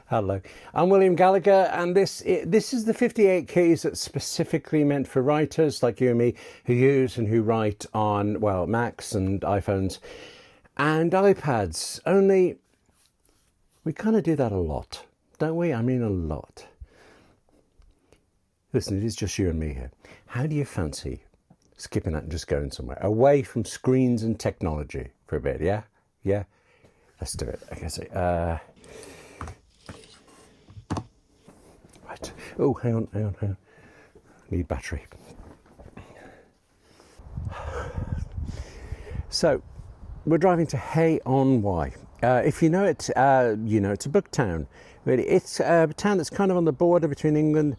Hello, I'm William Gallagher, and this is the 58 keys that's specifically meant for writers like you and me who use and who write on, well, Macs and iPhones and iPads. Only we kind of do that a lot, don't we? I mean, a lot. Listen, it is just you and me here. How do you fancy skipping out and just going somewhere away from screens and technology for a bit? Yeah, yeah. Let's do it. Okay, so right. Oh, hang on. Need battery. So, we're driving to Hay-on-Wye. If you know it, you know it's a book town. Really, it's a town that's kind of on the border between England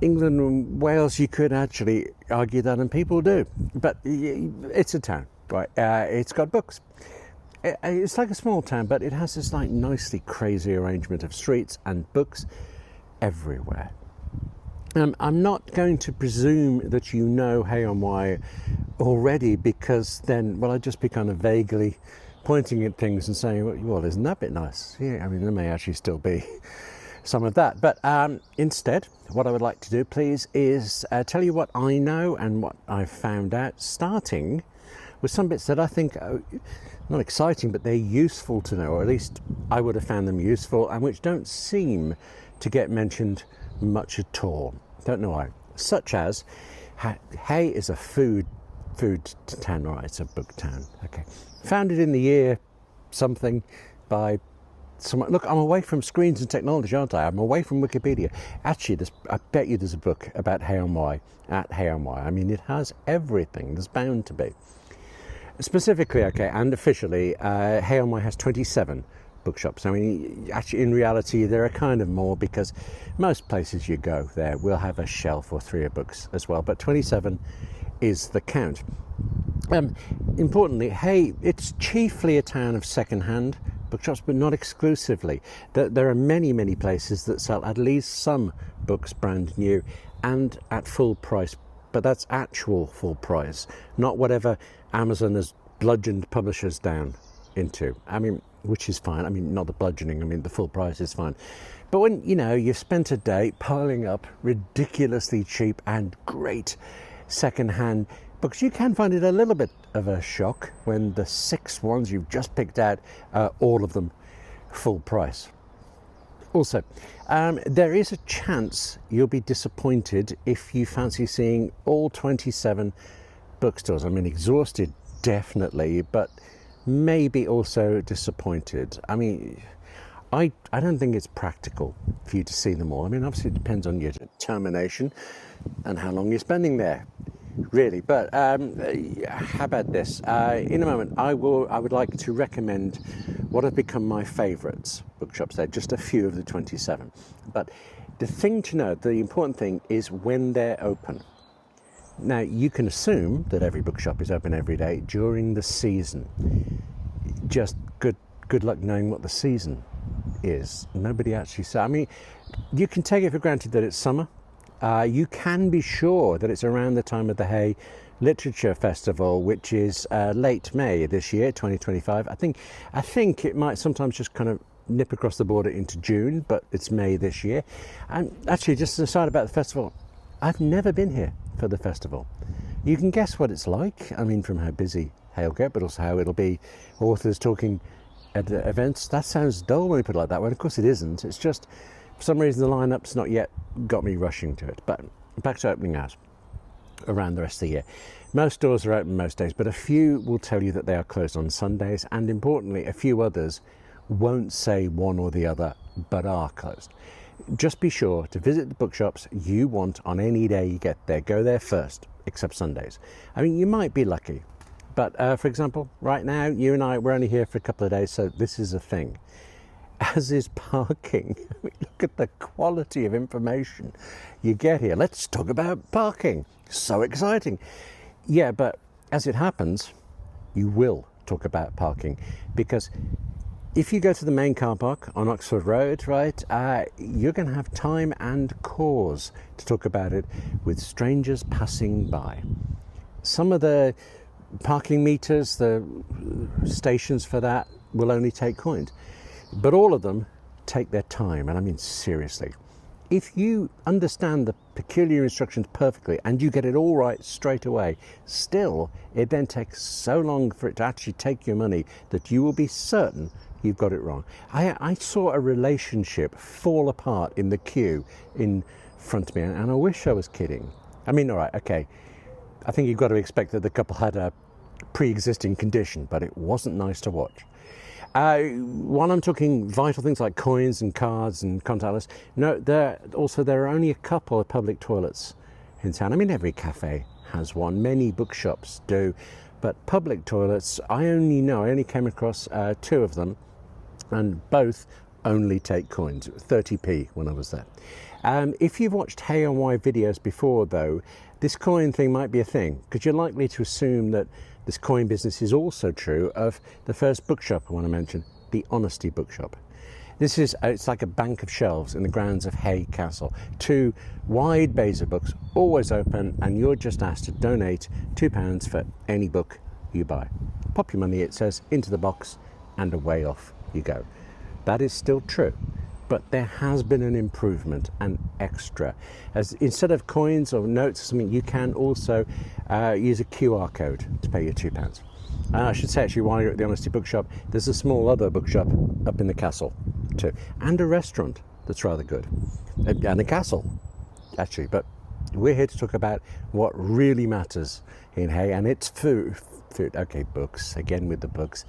and Wales. You could actually argue that, and people do. But it's a town, right? It's got books. It's like a small town, but it has this like nicely crazy arrangement of streets and books everywhere. I'm not going to presume that you know Hay-on-Wye already, because then, well, I'd just be kind of vaguely pointing at things and saying, well, isn't that a bit nice? Yeah, I mean, there may actually still be some of that. But instead, what I would like to do, please, is tell you what I know and what I've found out, starting with some bits that I think are not exciting, but they're useful to know, or at least I would have found them useful, and which don't seem to get mentioned much at all. Don't know why. Such as, Hay is a food town, all right, it's a book town. Okay, founded in the year something by someone. Look, I'm away from screens and technology, aren't I? I'm away from Wikipedia. Actually, I bet you there's a book about Hay-on-Wye at Hay-on-Wye. I mean, it has everything. There's bound to be. Specifically, okay, and officially, Hay-on-Wye has 27 bookshops. I mean, actually, in reality, there are kind of more, because most places you go there will have a shelf or three of books as well, but 27 is the count. Importantly, Hay, it's chiefly a town of second-hand bookshops, but not exclusively. There are many places that sell at least some books brand new and at full price, but that's actual full price, not whatever Amazon has bludgeoned publishers down into. I mean, which is fine. I mean, not the bludgeoning, I mean, the full price is fine. But when, you know, you've spent a day piling up ridiculously cheap and great second-hand books, you can find it a little bit of a shock when the 6 ones you've just picked out are all of them full price. Also, there is a chance you'll be disappointed if you fancy seeing all 27 bookstores. I mean, exhausted, definitely, but maybe also disappointed. I mean, I don't think it's practical for you to see them all. I mean, obviously it depends on your determination and how long you're spending there, really. But how about this? In a moment, I would like to recommend what have become my favourites bookshops there, just a few of the 27. But the thing to know, the important thing, is when they're open. Now, you can assume that every bookshop is open every day during the season. Just good luck knowing what the season is. Nobody actually says. I mean, you can take it for granted that it's summer. You can be sure that it's around the time of the Hay Literature Festival, which is late May this year, 2025. I think it might sometimes just kind of nip across the border into June, but it's May this year. And actually, just an aside about the festival, I've never been here for the festival. You can guess what it's like. I mean, from how busy Hay'll get, but also how it'll be authors talking at events. That sounds dull when you put it like that. Well, of course it isn't. It's just, for some reason, the lineup's not yet got me rushing to it. But back to opening hours around the rest of the year. Most stores are open most days, but a few will tell you that they are closed on Sundays, and importantly, a few others won't say one or the other, but are closed. Just be sure to visit the bookshops you want on any day you get there. Go there first, except Sundays. I mean, you might be lucky. But for example, right now, you and I, we're only here for a couple of days, so this is a thing. As is parking. I mean, look at the quality of information you get here. Let's talk about parking. So exciting. Yeah, but as it happens, you will talk about parking, because if you go to the main car park on Oxford Road, right, you're going to have time and cause to talk about it with strangers passing by. Some of the parking meters, the stations for that, will only take coins, but all of them take their time, and I mean seriously. If you understand the peculiar instructions perfectly and you get it all right straight away, still it then takes so long for it to actually take your money that you will be certain you've got it wrong. I saw a relationship fall apart in the queue in front of me, and I wish I was kidding. I mean, all right, okay, I think you've got to expect that the couple had a pre-existing condition, but it wasn't nice to watch. While I'm talking vital things like coins and cards and contactless, no, there are only a couple of public toilets in town. I mean, every cafe has one, many bookshops do, but public toilets, I only came across 2 of them, and both only take coins. 30p when I was there. If you've watched Hay-on-Wye videos before, though, this coin thing might be a thing, because you're likely to assume that this coin business is also true of the first bookshop I want to mention, the Honesty Bookshop. It's like a bank of shelves in the grounds of Hay Castle. 2 wide bays of books, always open, and you're just asked to donate £2 for any book you buy. Pop your money, it says, into the box, and away off you go. That is still true, but there has been an improvement, an extra. As instead of coins or notes or something, you can also use a QR code to pay your £2. I should say, actually, while you're at the Honesty Bookshop, there's a small other bookshop up in the castle too, and a restaurant that's rather good, and a castle actually. But we're here to talk about what really matters in Hay, and it's food. Okay, books again with the books.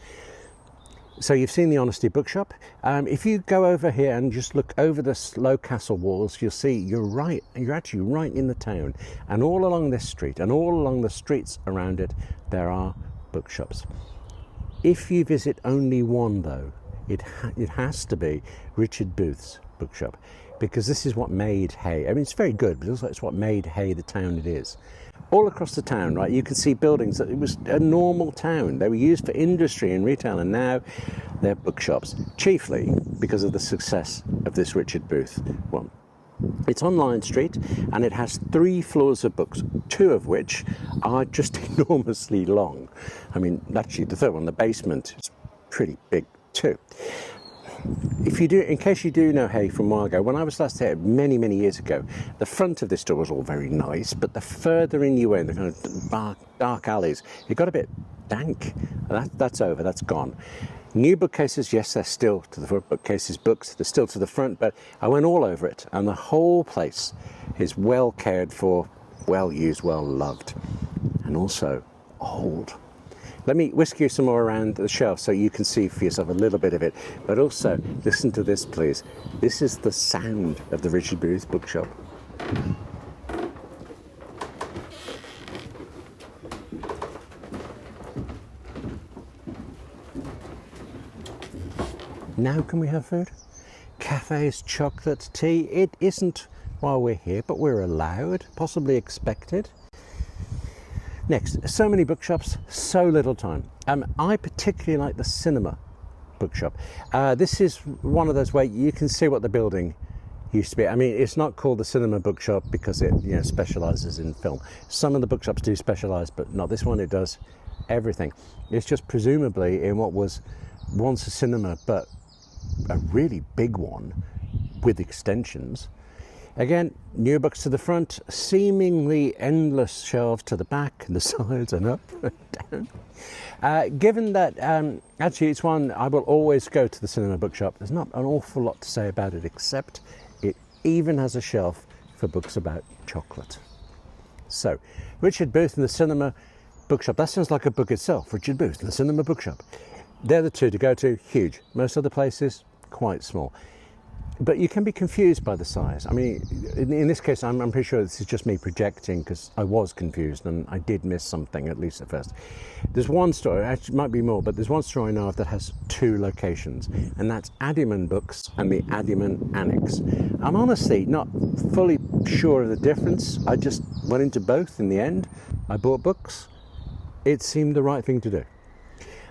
So you've seen the Honesty Bookshop. If you go over here and just look over the low castle walls, you'll see you're actually right in the town. And all along this street and all along the streets around it, there are bookshops. If you visit only one, though, it has to be Richard Booth's bookshop, because this is what made Hay. I mean, it's very good, but also it's what made Hay the town it is. All across the town, right, you can see buildings that it was a normal town. They were used for industry and retail, and now they're bookshops, chiefly because of the success of this Richard Booth one. It's on Lion Street, and it has 3 floors of books, 2 of which are just enormously long. I mean, actually, the third one, the basement, is pretty big too. In case you do know Hay from a while ago, when I was last there many, many years ago, the front of this store was all very nice, but the further in you went, the kind of dark alleys, it got a bit dank. That's over, that's gone. New bookcases, yes, they're still to the front. Books, they're still to the front, but I went all over it, and the whole place is well cared for, well used, well loved, and also old. Let me whisk you some more around the shelf so you can see for yourself a little bit of it. But also, listen to this, please. This is the sound of the Richard Booth Bookshop. Now can we have food? Cafes, chocolate, tea. It isn't while we're here, but we're allowed, possibly expected. Next, so many bookshops, so little time. I particularly like the cinema bookshop. This is one of those where you can see what the building used to be. I mean, it's not called the cinema bookshop because it specialises in film. Some of the bookshops do specialise, but not this one. It does everything. It's just presumably in what was once a cinema, but a really big one with extensions. Again, new books to the front, seemingly endless shelves to the back and the sides and up and down. Given that, actually it's one I will always go to the cinema bookshop. There's not an awful lot to say about it, except it even has a shelf for books about chocolate. So, Richard Booth and the cinema bookshop. That sounds like a book itself. Richard Booth and the cinema bookshop. They're the 2 to go to, huge. Most other places, quite small. But you can be confused by the size. I mean, in this case, I'm pretty sure this is just me projecting because I was confused and I did miss something, at least at first. There's one store, actually it might be more, but there's one store I know of that has 2 locations, and that's Addyman Books and the Addyman Annex. I'm honestly not fully sure of the difference. I just went into both in the end. I bought books. It seemed the right thing to do.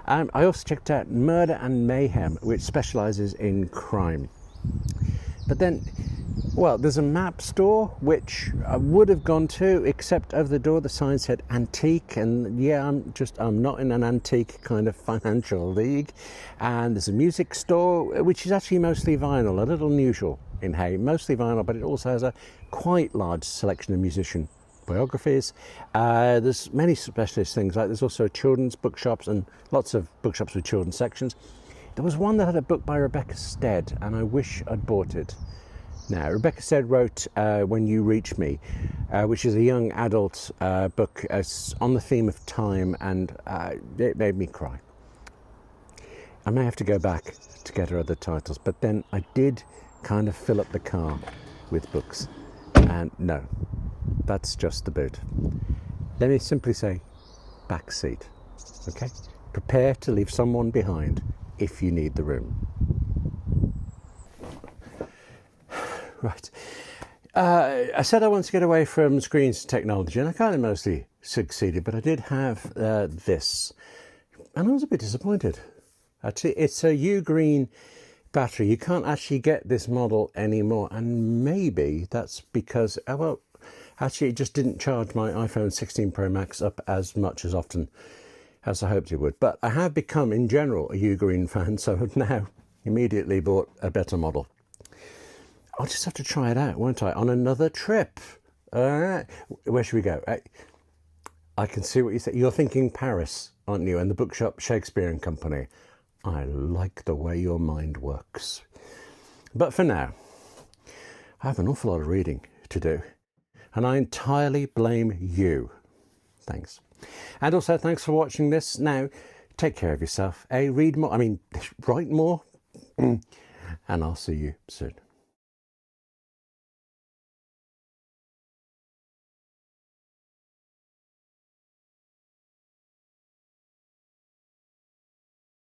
I also checked out Murder and Mayhem, which specialises in crime. But then, Well, there's a map store which I would have gone to, except over the door the sign said antique, and yeah, I'm not in an antique kind of financial league. And there's a music store which is actually mostly vinyl, a little unusual in Hay, mostly vinyl, but it also has a quite large selection of musician biographies. There's many specialist things, like there's also children's bookshops and lots of bookshops with children's sections. There was one that had a book by Rebecca Stead, and I wish I'd bought it. Now, Rebecca Stead wrote When You Reach Me, which is a young adult book on the theme of time, and it made me cry. I may have to go back to get her other titles, but then I did kind of fill up the car with books, and no, that's just the boot. Let me simply say, back seat, okay? Prepare to leave someone behind if you need the room. Right. I said I wanted to get away from screens technology, and I kind of mostly succeeded, but I did have this, and I was a bit disappointed. Actually, it's a UGREEN battery. You can't actually get this model anymore, and maybe that's because, well, actually it just didn't charge my iPhone 16 Pro Max up as much as often as I hoped it would. But I have become, in general, a UGREEN fan, so I've now immediately bought a better model. I'll just have to try it out, won't I, on another trip. Where should we go? I can see what you say. You're thinking Paris, aren't you? And the bookshop Shakespeare and Company. I like the way your mind works. But for now, I have an awful lot of reading to do, and I entirely blame you. Thanks. And also, thanks for watching this. Now, take care of yourself. Read more, write more, and I'll see you soon.